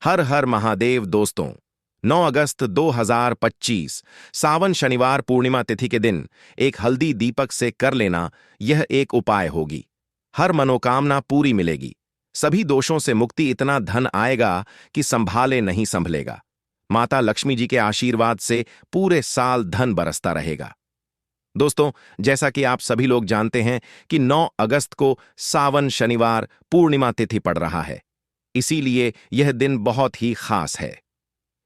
हर हर महादेव दोस्तों। 9 अगस्त 2025 सावन शनिवार पूर्णिमा तिथि के दिन एक हल्दी दीपक से कर लेना यह एक उपाय होगी। हर मनोकामना पूरी मिलेगी, सभी दोषों से मुक्ति, इतना धन आएगा कि संभाले नहीं संभलेगा। माता लक्ष्मी जी के आशीर्वाद से पूरे साल धन बरसता रहेगा। दोस्तों, जैसा कि आप सभी लोग जानते हैं कि 9 अगस्त को सावन शनिवार पूर्णिमा तिथि पड़ रहा है, इसीलिए यह दिन बहुत ही खास है।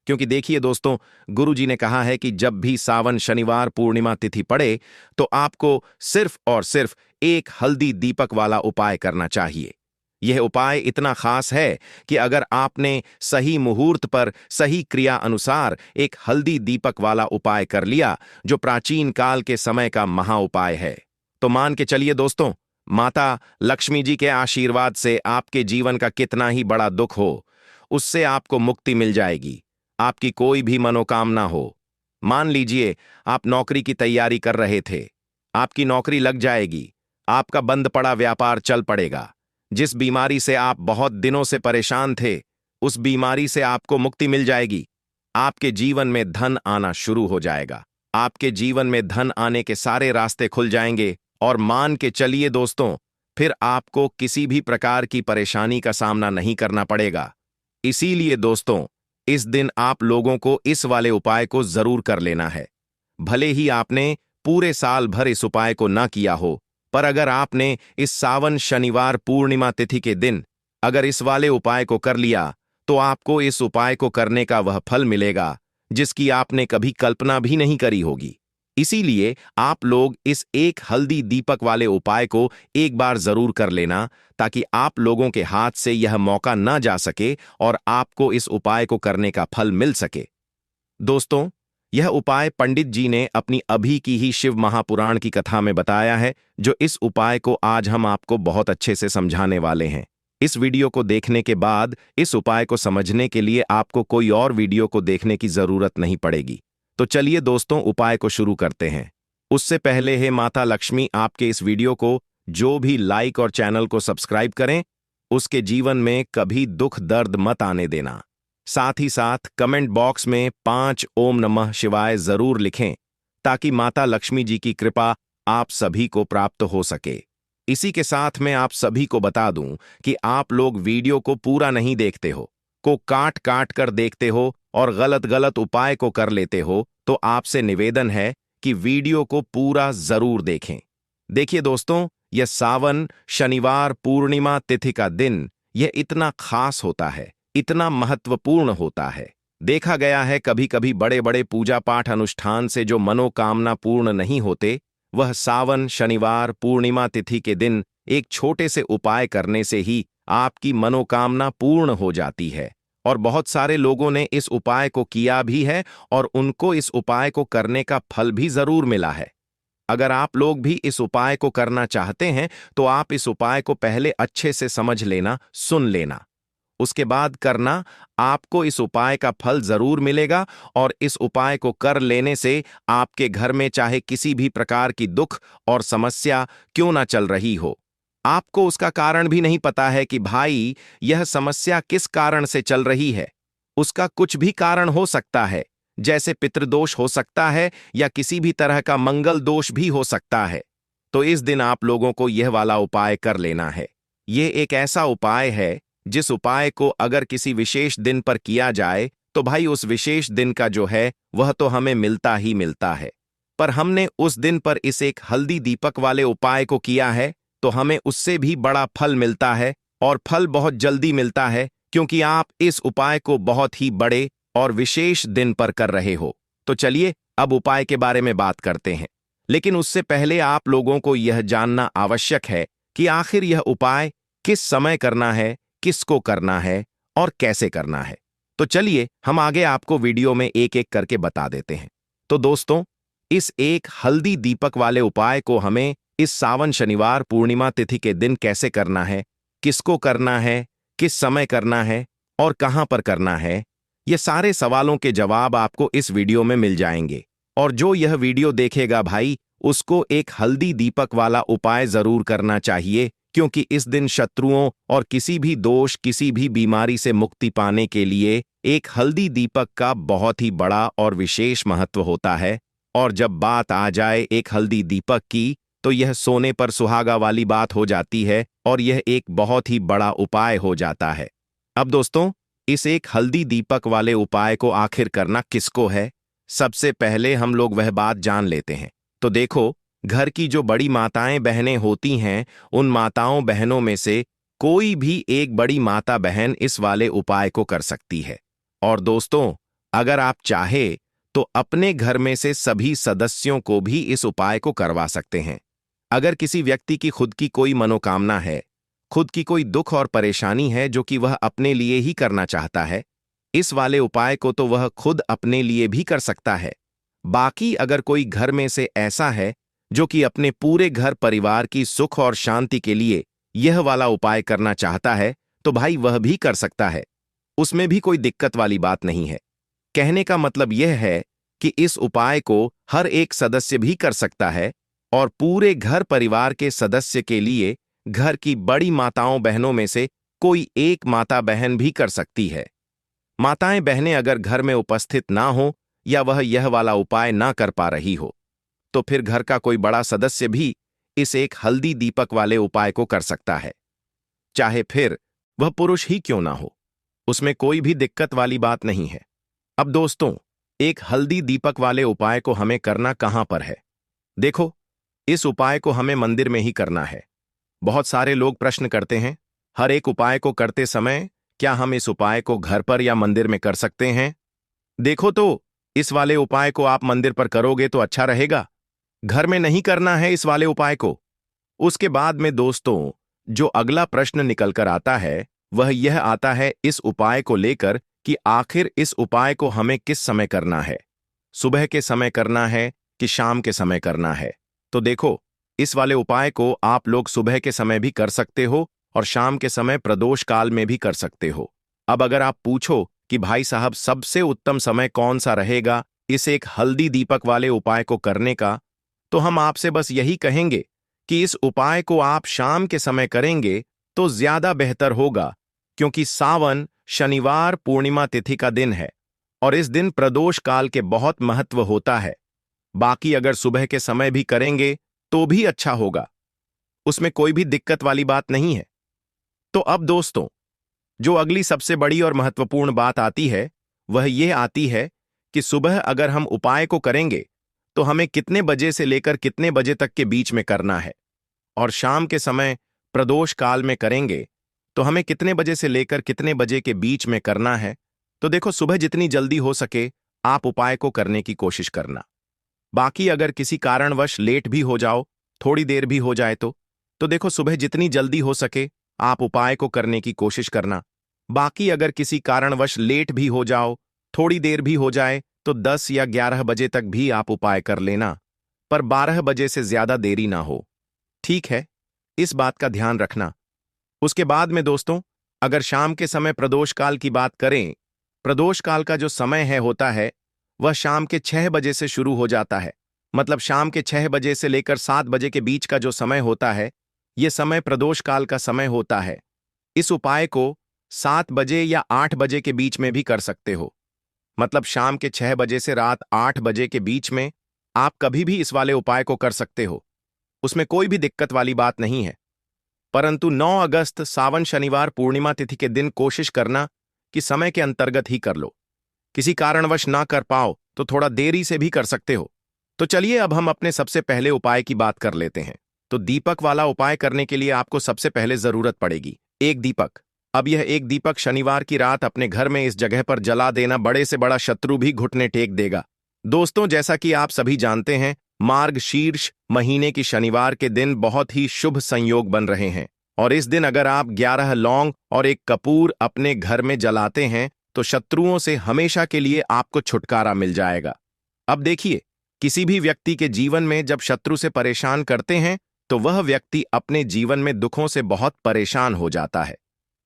क्योंकि देखिए दोस्तों, गुरु जी ने कहा है कि जब भी सावन शनिवार पूर्णिमा तिथि पड़े तो आपको सिर्फ और सिर्फ एक हल्दी दीपक वाला उपाय करना चाहिए। यह उपाय इतना खास है कि अगर आपने सही मुहूर्त पर सही क्रिया अनुसार एक हल्दी दीपक वाला उपाय कर लिया, जो प्राचीन काल के समय का महा उपाय है, तो मान के चलिए दोस्तों, माता लक्ष्मी जी के आशीर्वाद से आपके जीवन का कितना ही बड़ा दुख हो, उससे आपको मुक्ति मिल जाएगी। आपकी कोई भी मनोकामना हो, मान लीजिए आप नौकरी की तैयारी कर रहे थे, आपकी नौकरी लग जाएगी, आपका बंद पड़ा व्यापार चल पड़ेगा। जिस बीमारी से आप बहुत दिनों से परेशान थे, उस बीमारी से आपको मुक्ति मिल जाएगी। आपके जीवन में धन आना शुरू हो जाएगा। आपके जीवन में धन आने के सारे रास्ते खुल जाएंगे और मान के चलिए दोस्तों, फिर आपको किसी भी प्रकार की परेशानी का सामना नहीं करना पड़ेगा। इसीलिए दोस्तों, इस दिन आप लोगों को इस वाले उपाय को जरूर कर लेना है। भले ही आपने पूरे साल भर इस उपाय को ना किया हो, पर अगर आपने इस सावन शनिवार पूर्णिमा तिथि के दिन अगर इस वाले उपाय को कर लिया, तो आपको इस उपाय को करने का वह फल मिलेगा जिसकी आपने कभी कल्पना भी नहीं करी होगी। इसीलिए आप लोग इस एक हल्दी दीपक वाले उपाय को एक बार जरूर कर लेना, ताकि आप लोगों के हाथ से यह मौका ना जा सके और आपको इस उपाय को करने का फल मिल सके। दोस्तों, यह उपाय पंडित जी ने अपनी अभी की ही शिव महापुराण की कथा में बताया है, जो इस उपाय को आज हम आपको बहुत अच्छे से समझाने वाले हैं। इस वीडियो को देखने के बाद इस उपाय को समझने के लिए आपको कोई और वीडियो को देखने की जरूरत नहीं पड़ेगी। तो चलिए दोस्तों, उपाय को शुरू करते हैं। उससे पहले है माता लक्ष्मी आपके इस वीडियो को जो भी लाइक और चैनल को सब्सक्राइब करें, उसके जीवन में कभी दुख दर्द मत आने देना। साथ ही साथ कमेंट बॉक्स में 5 ओम नमः शिवाय जरूर लिखें, ताकि माता लक्ष्मी जी की कृपा आप सभी को प्राप्त हो सके। इसी के साथ मैं आप सभी को बता दूं कि आप लोग वीडियो को पूरा नहीं देखते हो, को काट काट कर देखते हो और गलत गलत उपाय को कर लेते हो, तो आपसे निवेदन है कि वीडियो को पूरा जरूर देखें। देखिए दोस्तों, यह सावन शनिवार पूर्णिमा तिथि का दिन यह इतना खास होता है, इतना महत्वपूर्ण होता है। देखा गया है कभी कभी बड़े बड़े पूजा पाठ अनुष्ठान से जो मनोकामना पूर्ण नहीं होते, वह सावन शनिवार पूर्णिमा तिथि के दिन एक छोटे से उपाय करने से ही आपकी मनोकामना पूर्ण हो जाती है। और बहुत सारे लोगों ने इस उपाय को किया भी है और उनको इस उपाय को करने का फल भी जरूर मिला है। अगर आप लोग भी इस उपाय को करना चाहते हैं, तो आप इस उपाय को पहले अच्छे से समझ लेना, सुन लेना, उसके बाद करना। आपको इस उपाय का फल जरूर मिलेगा और इस उपाय को कर लेने से आपके घर में चाहे किसी भी प्रकार की दुख और समस्या क्यों ना चल रही हो, आपको उसका कारण भी नहीं पता है कि भाई यह समस्या किस कारण से चल रही है, उसका कुछ भी कारण हो सकता है, जैसे पितृदोष हो सकता है या किसी भी तरह का मंगल दोष भी हो सकता है। तो इस दिन आप लोगों को यह वाला उपाय कर लेना है। यह एक ऐसा उपाय है जिस उपाय को अगर किसी विशेष दिन पर किया जाए, तो भाई उस विशेष दिन का जो है वह तो हमें मिलता ही मिलता है। पर हमने उस दिन पर इस एक हल्दी दीपक वाले उपाय को किया है, तो हमें उससे भी बड़ा फल मिलता है, और फल बहुत जल्दी मिलता है, क्योंकि आप इस उपाय को बहुत ही बड़े और विशेष दिन पर कर रहे हो। तो चलिए अब उपाय के बारे में बात करते हैं। लेकिन उससे पहले आप लोगों को यह जानना आवश्यक है कि आखिर यह उपाय किस समय करना है, किसको करना है और कैसे करना है। तो चलिए हम आगे आपको वीडियो में एक एक करके बता देते हैं। तो दोस्तों, इस एक हल्दी दीपक वाले उपाय को हमें इस सावन शनिवार पूर्णिमा तिथि के दिन कैसे करना है, किसको करना है, किस समय करना है और कहां पर करना है, ये सारे सवालों के जवाब आपको इस वीडियो में मिल जाएंगे। और जो यह वीडियो देखेगा भाई, उसको एक हल्दी दीपक वाला उपाय जरूर करना चाहिए, क्योंकि इस दिन शत्रुओं और किसी भी दोष, किसी भी बीमारी से मुक्ति पाने के लिए एक हल्दी दीपक का बहुत ही बड़ा और विशेष महत्व होता है। और जब बात आ जाए एक हल्दी दीपक की, तो यह सोने पर सुहागा वाली बात हो जाती है और यह एक बहुत ही बड़ा उपाय हो जाता है। अब दोस्तों, इस एक हल्दी दीपक वाले उपाय को आखिर करना किसको है? सबसे पहले हम लोग वह बात जान लेते हैं। तो देखो, घर की जो बड़ी माताएं बहनें होती हैं, उन माताओं बहनों में से कोई भी एक बड़ी माता बहन इस वाले उपाय को कर सकती है। और दोस्तों, अगर आप चाहे तो अपने घर में से सभी सदस्यों को भी इस उपाय को करवा सकते हैं। अगर किसी व्यक्ति की खुद की कोई मनोकामना है, खुद की कोई दुख और परेशानी है जो कि वह अपने लिए ही करना चाहता है, इस वाले उपाय को तो वह खुद अपने लिए भी कर सकता है। बाकी अगर कोई घर में से ऐसा है जो कि अपने पूरे घर परिवार की सुख और शांति के लिए यह वाला उपाय करना चाहता है, तो भाई वह भी कर सकता है। उसमें भी कोई दिक्कत वाली बात नहीं है। कहने का मतलब यह है कि इस उपाय को हर एक सदस्य भी कर सकता है और पूरे घर परिवार के सदस्य के लिए घर की बड़ी माताओं बहनों में से कोई एक माता बहन भी कर सकती है। माताएं बहनें अगर घर में उपस्थित ना हो या वह यह वाला उपाय ना कर पा रही हो, तो फिर घर का कोई बड़ा सदस्य भी इस एक हल्दी दीपक वाले उपाय को कर सकता है, चाहे फिर वह पुरुष ही क्यों ना हो। उसमें कोई भी दिक्कत वाली बात नहीं है। अब दोस्तों, एक हल्दी दीपक वाले उपाय को हमें करना कहां पर है? देखो, इस उपाय को हमें मंदिर में ही करना है। बहुत सारे लोग प्रश्न करते हैं, हर एक उपाय को करते समय क्या हम इस उपाय को घर पर या मंदिर में कर सकते हैं? देखो तो, इस वाले उपाय को आप मंदिर पर करोगे तो अच्छा रहेगा। घर में नहीं करना है इस वाले उपाय को। उसके बाद में दोस्तों, जो अगला प्रश्न निकल कर आता है, वह यह आता है इस उपाय को लेकर कि आखिर इस उपाय को हमें किस समय करना है? सुबह के समय करना है कि शाम के समय करना है? तो देखो, इस वाले उपाय को आप लोग सुबह के समय भी कर सकते हो और शाम के समय प्रदोष काल में भी कर सकते हो। अब अगर आप पूछो कि भाई साहब सबसे उत्तम समय कौन सा रहेगा इस एक हल्दी दीपक वाले उपाय को करने का, तो हम आपसे बस यही कहेंगे कि इस उपाय को आप शाम के समय करेंगे तो ज्यादा बेहतर होगा, क्योंकि सावन शनिवार पूर्णिमा तिथि का दिन है और इस दिन प्रदोष काल के बहुत महत्व होता है। बाकी अगर सुबह के समय भी करेंगे तो भी अच्छा होगा, उसमें कोई भी दिक्कत वाली बात नहीं है। तो अब दोस्तों, जो अगली सबसे बड़ी और महत्वपूर्ण बात आती है, वह यह आती है कि सुबह अगर हम उपाय को करेंगे तो हमें कितने बजे से लेकर कितने बजे तक के बीच में करना है, और शाम के समय प्रदोष काल में करेंगे तो हमें कितने बजे से लेकर कितने बजे के बीच में करना है। तो देखो, सुबह जितनी जल्दी हो सके आप उपाय को करने की कोशिश करना। बाकी अगर किसी कारणवश लेट भी हो जाओ, थोड़ी देर भी हो जाए तो देखो, सुबह जितनी जल्दी हो सके आप उपाय को करने की कोशिश करना। बाकी अगर किसी कारणवश लेट भी हो जाओ, थोड़ी देर भी हो जाए, तो 10 या 11 बजे तक भी आप उपाय कर लेना, पर 12 बजे से ज्यादा देरी ना हो। ठीक है, इस बात का ध्यान रखना। उसके बाद में दोस्तों, अगर शाम के समय प्रदोष काल की बात करें, प्रदोष काल का जो समय होता है वह शाम के 6 बजे से शुरू हो जाता है। मतलब शाम के 6 बजे से लेकर 7 बजे के बीच का जो समय होता है, यह समय प्रदोष काल का समय होता है। इस उपाय को 7 बजे या 8 बजे के बीच में भी कर सकते हो। मतलब शाम के 6 बजे से रात 8 बजे के बीच में आप कभी भी इस वाले उपाय को कर सकते हो, उसमें कोई भी दिक्कत वाली बात नहीं है। परंतु 9 अगस्त सावन शनिवार पूर्णिमा तिथि के दिन कोशिश करना कि समय के अंतर्गत ही कर लो। किसी कारणवश ना कर पाओ तो थोड़ा देरी से भी कर सकते हो। तो चलिए अब हम अपने सबसे पहले उपाय की बात कर लेते हैं। तो दीपक वाला उपाय करने के लिए आपको सबसे पहले जरूरत पड़ेगी एक दीपक। अब यह एक दीपक शनिवार की रात अपने घर में इस जगह पर जला देना, बड़े से बड़ा शत्रु भी घुटने टेक देगा। दोस्तों, जैसा कि आप सभी जानते हैं, मार्गशीर्ष महीने की शनिवार के दिन बहुत ही शुभ संयोग बन रहे हैं और इस दिन अगर आप 11 लौंग और एक कपूर अपने घर में जलाते हैं तो शत्रुओं से हमेशा के लिए आपको छुटकारा मिल जाएगा। अब देखिए, किसी भी व्यक्ति के जीवन में जब शत्रु से परेशान करते हैं तो वह व्यक्ति अपने जीवन में दुखों से बहुत परेशान हो जाता है।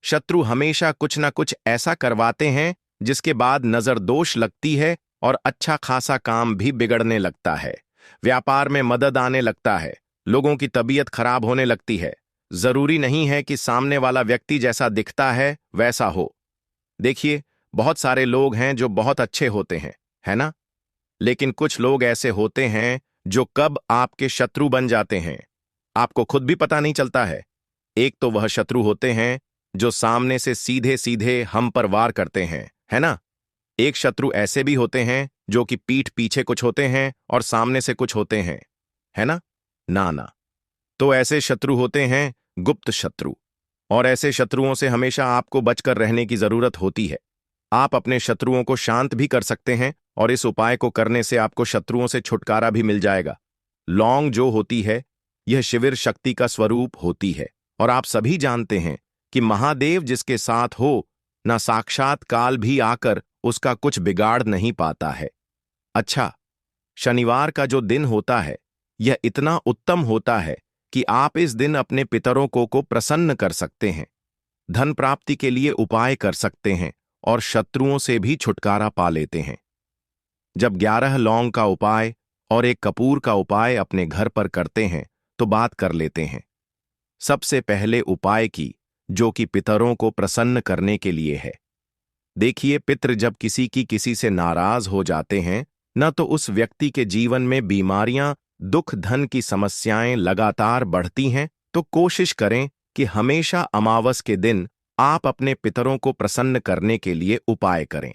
शत्रु हमेशा कुछ ना कुछ ऐसा करवाते हैं जिसके बाद नजर दोष लगती है और अच्छा खासा काम भी बिगड़ने लगता है। व्यापार में मदद आने लगता है, लोगों की तबीयत खराब होने लगती है। जरूरी नहीं है कि सामने वाला व्यक्ति जैसा दिखता है वैसा हो। देखिए, बहुत सारे लोग हैं जो बहुत अच्छे होते हैं, है ना? लेकिन कुछ लोग ऐसे होते हैं जो कब आपके शत्रु बन जाते हैं, आपको खुद भी पता नहीं चलता है। एक तो वह शत्रु होते हैं जो सामने से सीधे सीधे हम पर वार करते हैं, है ना? एक शत्रु ऐसे भी होते हैं जो कि पीठ पीछे कुछ होते हैं और सामने से कुछ होते हैं, है ना? ना ना। तो ऐसे शत्रु होते हैं गुप्त शत्रु। और ऐसे शत्रुओं से हमेशा आपको बचकर रहने की जरूरत होती है। आप अपने शत्रुओं को शांत भी कर सकते हैं और इस उपाय को करने से आपको शत्रुओं से छुटकारा भी मिल जाएगा। लौंग जो होती है, यह शिविर शक्ति का स्वरूप होती है और आप सभी जानते हैं कि महादेव जिसके साथ हो, ना साक्षात काल भी आकर उसका कुछ बिगाड़ नहीं पाता है। अच्छा, शनिवार का जो दिन होता है, यह इतना उत्तम होता है कि आप इस दिन अपने पितरों को प्रसन्न कर सकते हैं, धन प्राप्ति के लिए उपाय कर सकते हैं और शत्रुओं से भी छुटकारा पा लेते हैं। जब 11 लौंग का उपाय और एक कपूर का उपाय अपने घर पर करते हैं तो बात कर लेते हैं। सबसे पहले उपाय की, जो कि पितरों को प्रसन्न करने के लिए है। देखिए, पितृ जब किसी से नाराज हो जाते हैं, न तो उस व्यक्ति के जीवन में बीमारियां, दुख, धन की समस्याएं लगातार बढ़ती हैं, तो कोशिश करें कि हमेशा अमावस के दिन आप अपने पितरों को प्रसन्न करने के लिए उपाय करें।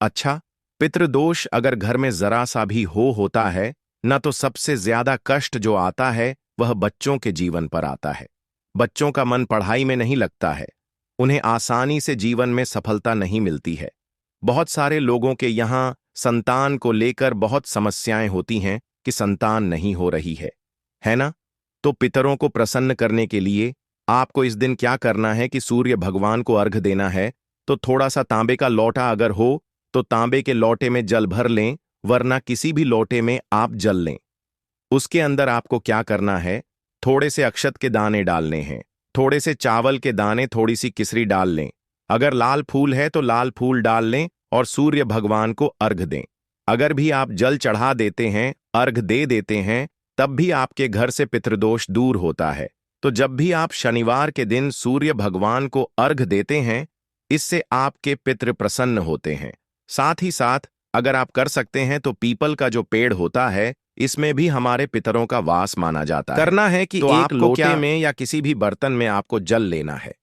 अच्छा, पितृदोष अगर घर में जरा सा भी होता है, न तो सबसे ज्यादा कष्ट जो आता है वह बच्चों के जीवन पर आता है। बच्चों का मन पढ़ाई में नहीं लगता है, उन्हें आसानी से जीवन में सफलता नहीं मिलती है। बहुत सारे लोगों के यहाँ संतान को लेकर बहुत समस्याएं होती हैं कि संतान नहीं हो रही है ना? तो पितरों को प्रसन्न करने के लिए आपको इस दिन क्या करना है कि सूर्य भगवान को अर्घ देना है। तो थोड़ा सा तांबे का लोटा अगर हो तो तांबे के लोटे में जल भर लें, वरना किसी भी लोटे में आप जल लें। उसके अंदर आपको क्या करना है, थोड़े से अक्षत के दाने डालने हैं, थोड़े से चावल के दाने, थोड़ी सी किसरी डाल लें। अगर लाल फूल है तो लाल फूल डाल लें और सूर्य भगवान को अर्घ दें। अगर भी आप जल चढ़ा देते हैं, अर्घ दे देते हैं, तब भी आपके घर से पितृदोष दूर होता है। तो जब भी आप शनिवार के दिन सूर्य भगवान को अर्घ देते हैं, इससे आपके पितृ प्रसन्न होते हैं। साथ ही साथ अगर आप कर सकते हैं तो पीपल का जो पेड़ होता है, इसमें भी हमारे पितरों का वास माना जाता है। करना है कि तो एक लोटे में या किसी भी बर्तन में आपको जल लेना है।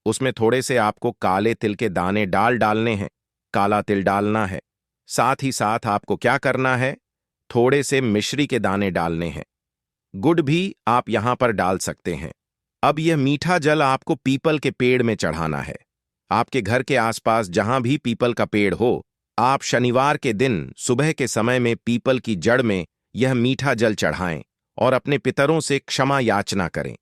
उसमें थोड़े से आपको काले तिल के दाने डालने हैं, काला तिल डालना है। साथ ही साथ आपको क्या करना है, थोड़े से मिश्री के दाने डालने हैं। गुड़ भी आप यहां पर डाल सकते हैं। अब यह मीठा जल आपको पीपल के पेड़ में चढ़ाना है। आपके घर के आसपास जहां भी पीपल का पेड़ हो, आप शनिवार के दिन सुबह के समय में पीपल की जड़ में यह मीठा जल चढ़ाएं और अपने पितरों से क्षमा याचना करें।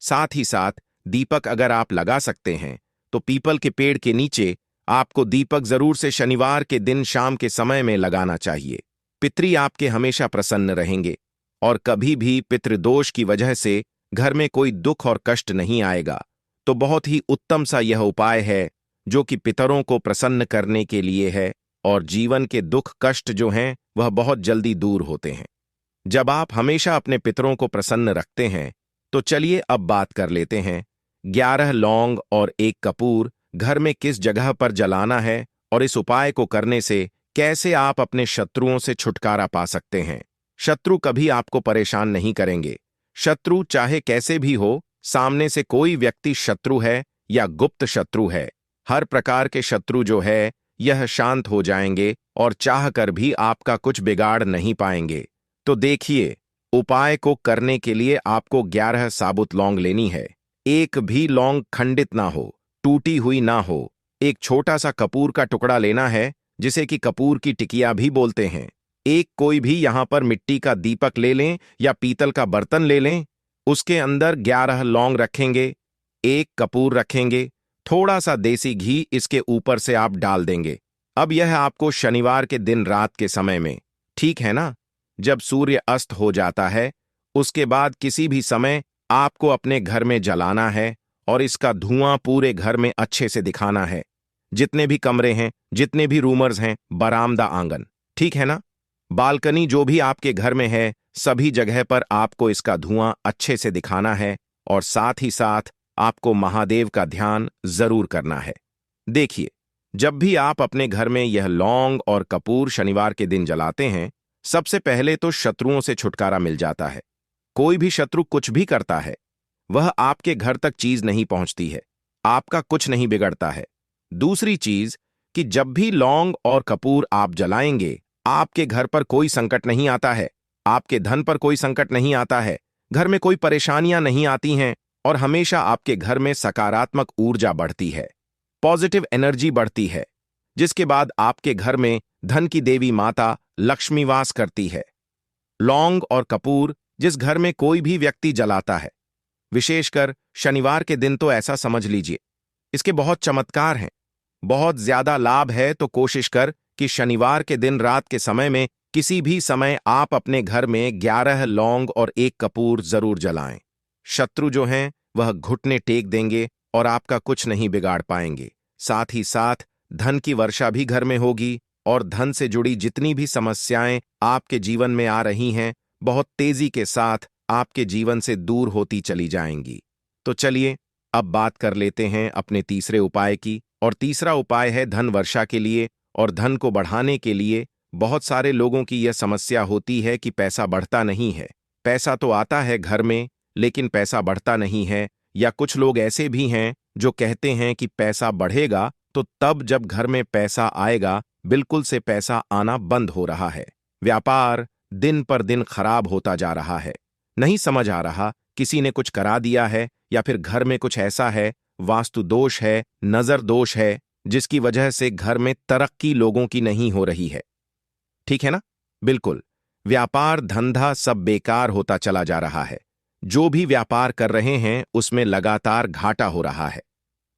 साथ ही साथ दीपक अगर आप लगा सकते हैं तो पीपल के पेड़ के नीचे आपको दीपक जरूर से शनिवार के दिन शाम के समय में लगाना चाहिए। पितृ आपके हमेशा प्रसन्न रहेंगे और कभी भी पितृदोष की वजह से घर में कोई दुख और कष्ट नहीं आएगा। तो बहुत ही उत्तम सा यह उपाय है जो कि पितरों को प्रसन्न करने के लिए है और जीवन के दुख कष्ट जो हैं वह बहुत जल्दी दूर होते हैं जब आप हमेशा अपने पितरों को प्रसन्न रखते हैं। तो चलिए अब बात कर लेते हैं 11 लौंग और 1 कपूर घर में किस जगह पर जलाना है और इस उपाय को करने से कैसे आप अपने शत्रुओं से छुटकारा पा सकते हैं। शत्रु कभी आपको परेशान नहीं करेंगे। शत्रु चाहे कैसे भी हो, सामने से कोई व्यक्ति शत्रु है या गुप्त शत्रु है, हर प्रकार के शत्रु जो है यह शांत हो जाएंगे और चाहकर भी आपका कुछ बिगाड़ नहीं पाएंगे। तो देखिए, उपाय को करने के लिए आपको 11 साबुत लौंग लेनी है। एक भी लौंग खंडित ना हो, टूटी हुई ना हो। एक छोटा सा कपूर का टुकड़ा लेना है, जिसे कि कपूर की टिकिया भी बोलते हैं। एक कोई भी यहां पर मिट्टी का दीपक ले लें या पीतल का बर्तन ले लें। उसके अंदर 11 लौंग रखेंगे, 1 कपूर रखेंगे, थोड़ा सा देसी घी इसके ऊपर से आप डाल देंगे। अब यह आपको शनिवार के दिन रात के समय में, ठीक है ना, जब सूर्य अस्त हो जाता है, उसके बाद किसी भी समय आपको अपने घर में जलाना है और इसका धुआं पूरे घर में अच्छे से दिखाना है। जितने भी कमरे हैं, जितने भी रूमर्स हैं, बरामदा, आंगन, ठीक है ना, बालकनी जो भी आपके घर में है, सभी जगह पर आपको इसका धुआं अच्छे से दिखाना है और साथ ही साथ आपको महादेव का ध्यान जरूर करना है। देखिए, जब भी आप अपने घर में यह लौंग और कपूर शनिवार के दिन जलाते हैं, सबसे पहले तो शत्रुओं से छुटकारा मिल जाता है। कोई भी शत्रु कुछ भी करता है, वह आपके घर तक चीज नहीं पहुंचती है, आपका कुछ नहीं बिगड़ता है। दूसरी चीज कि जब भी लौंग और कपूर आप जलाएंगे, आपके घर पर कोई संकट नहीं आता है, आपके धन पर कोई संकट नहीं आता है, घर में कोई परेशानियां नहीं आती हैं और हमेशा आपके घर में सकारात्मक ऊर्जा बढ़ती है, पॉजिटिव एनर्जी बढ़ती है, जिसके बाद आपके घर में धन की देवी माता लक्ष्मी वास करती है। लौंग और कपूर जिस घर में कोई भी व्यक्ति जलाता है, विशेषकर शनिवार के दिन, तो ऐसा समझ लीजिए इसके बहुत चमत्कार हैं, बहुत ज्यादा लाभ है। तो कोशिश कर कि शनिवार के दिन रात के समय में किसी भी समय आप अपने घर में 11 लौंग और 1 कपूर जरूर जलाएं। शत्रु जो हैं वह घुटने टेक देंगे और आपका कुछ नहीं बिगाड़ पाएंगे। साथ ही साथ धन की वर्षा भी घर में होगी और धन से जुड़ी जितनी भी समस्याएं आपके जीवन में आ रही हैं, बहुत तेजी के साथ आपके जीवन से दूर होती चली जाएंगी। तो चलिए अब बात कर लेते हैं अपने तीसरे उपाय की। और तीसरा उपाय है धन वर्षा के लिए और धन को बढ़ाने के लिए। बहुत सारे लोगों की यह समस्या होती है कि पैसा बढ़ता नहीं है। पैसा तो आता है घर में, लेकिन पैसा बढ़ता नहीं है। या कुछ लोग ऐसे भी हैं जो कहते हैं कि पैसा बढ़ेगा तो तब जब घर में पैसा आएगा, बिल्कुल से पैसा आना बंद हो रहा है। व्यापार दिन पर दिन खराब होता जा रहा है। नहीं समझ आ रहा, किसी ने कुछ करा दिया है या फिर घर में कुछ ऐसा है, वास्तु दोष है, नजर दोष है, जिसकी वजह से घर में तरक्की लोगों की नहीं हो रही है। ठीक है ना? बिल्कुल, व्यापार धंधा सब बेकार होता चला जा रहा है। जो भी व्यापार कर रहे हैं उसमें लगातार घाटा हो रहा है।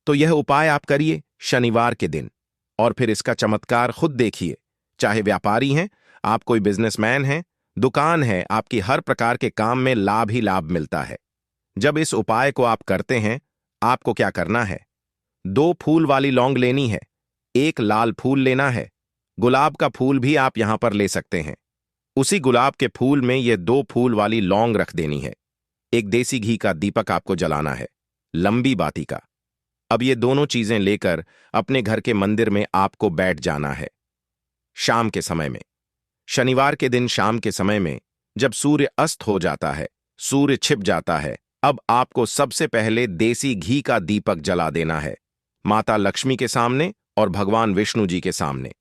तो यह उपाय आप करिए शनिवार के दिन और फिर इसका चमत्कार खुद देखिए। चाहे व्यापारी हैं, आप कोई बिजनेसमैन हैं, दुकान है, आपकी हर प्रकार के काम में लाभ ही लाभ मिलता है। जब इस उपाय को आप करते हैं, आपको क्या करना है? 2 फूल वाली लौंग लेनी है, 1 लाल फूल लेना है, गुलाब का फूल भी आप यहां पर ले सकते हैं। उसी गुलाब के फूल में ये 2 फूल वाली लौंग रख देनी है। 1 देसी घी का दीपक आपको जलाना है, लंबी बाती का। अब ये दोनों चीजें लेकर अपने घर के मंदिर में आपको बैठ जाना है। शाम के समय में, शनिवार के दिन शाम के समय में, जब सूर्य अस्त हो जाता है, सूर्य छिप जाता है, अब आपको सबसे पहले देसी घी का दीपक जला देना है, माता लक्ष्मी के सामने और भगवान विष्णु जी के सामने।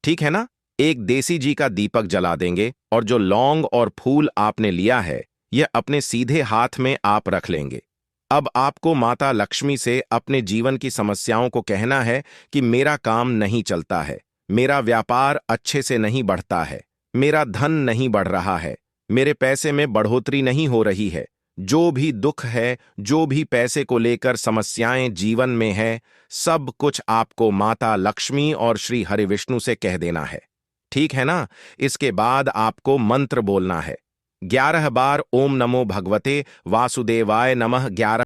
ठीक है ना? 1 देसी घी का दीपक जला देंगे और जो लौंग और फूल आपने लिया है, यह अपने सीधे हाथ में आप रख लेंगे। अब आपको माता लक्ष्मी से अपने जीवन की समस्याओं को कहना है कि मेरा काम नहीं चलता है, मेरा व्यापार अच्छे से नहीं बढ़ता है, मेरा धन नहीं बढ़ रहा है, मेरे पैसे में बढ़ोतरी नहीं हो रही है। जो भी दुख है, जो भी पैसे को लेकर समस्याएं जीवन में है, सब कुछ आपको माता लक्ष्मी और श्री हरि विष्णु से कह देना है। ठीक है ना? इसके बाद आपको मंत्र बोलना है 11 बार, ओम नमो भगवते वासुदेवाय नमः। 11